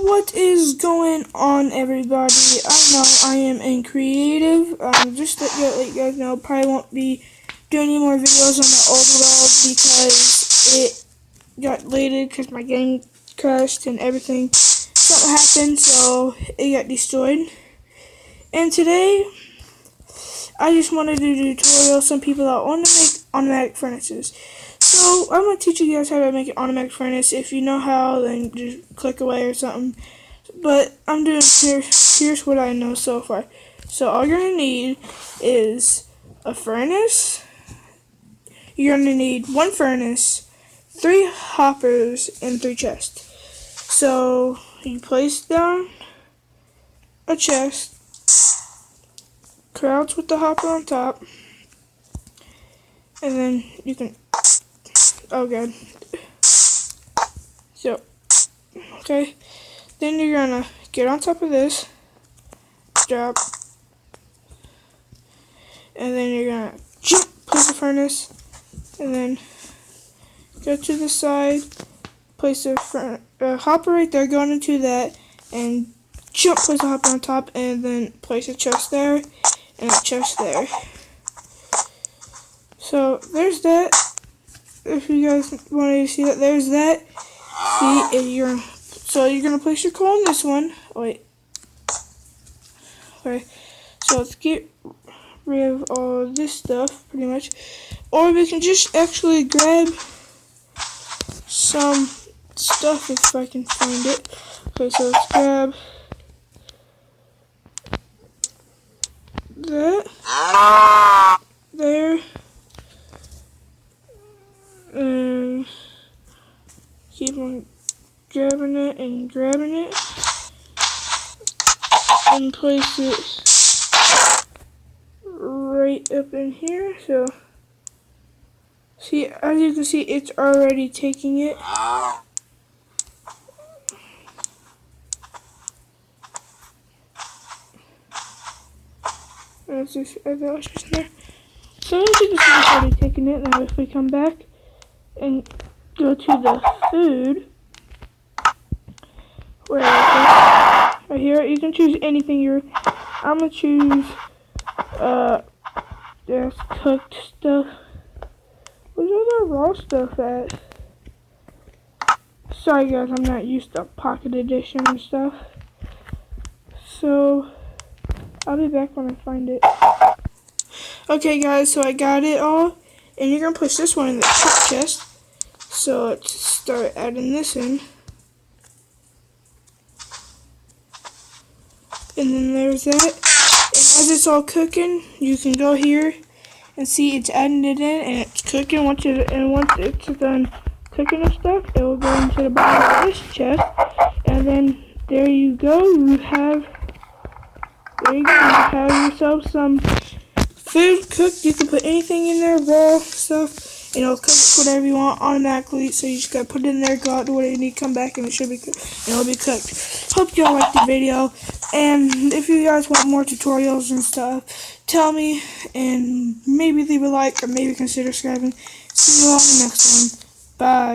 What is going on, everybody? I know I am in creative. Just to let you guys know, probably won't be doing any more videos on the old world because it got deleted because my game crashed and everything. Something happened, so it got destroyed. And today, I just wanted to do a tutorial. Some people that want to make automatic furnaces. So I'm going to teach you guys how to make an automatic furnace. If you know how, then just click away or something. But I'm doing here's what I know so far. So all you're going to need is a furnace. You're going to need one furnace, 3 hoppers, and 3 chests. So you place down a chest, crouch with the hopper on top, and then you can, oh god. So, okay, then you're gonna get on top of this, drop, and then you're gonna jump, place the furnace, and then go to the side, place a hopper right there, going into that, and jump, place the hopper on top, and then place a chest there, and a chest there. So, there's that. If you guys want to see that, there's that. See, so you're going to place your coal in this one. Oh, wait. Okay. So, let's get rid of all this stuff, pretty much. Or we can just actually grab some stuff if I can find it. Okay, so let's grab that. There. And keep on grabbing it and grabbing it. And place it right up in here. So, see, as you can see, it's already taking it. That's just in there. So as you can see, it's already taking it. Now if we come back and go to the food, where is it? Right here, you can choose anything I'm gonna choose just cooked stuff. Where's all the raw stuff at? Sorry guys, I'm not used to Pocket Edition and stuff. So I'll be back when I find it. Okay guys, so I got it all. And you're going to push this one in the top chest. So let's start adding this in. And then there's that. And as it's all cooking, you can go here and see it's adding it in and it's cooking. Once it's done cooking and stuff, it will go into the bottom of this chest. And then there you go. You have yourself some food cooked. You can put anything in there, raw stuff, and it'll cook whatever you want automatically. So you just gotta put it in there, go out to what you need, come back, and it should be cooked. And it'll be cooked. Hope y'all liked the video, and if you guys want more tutorials and stuff, tell me, and maybe leave a like, or maybe consider subscribing. See you all in the next one. Bye.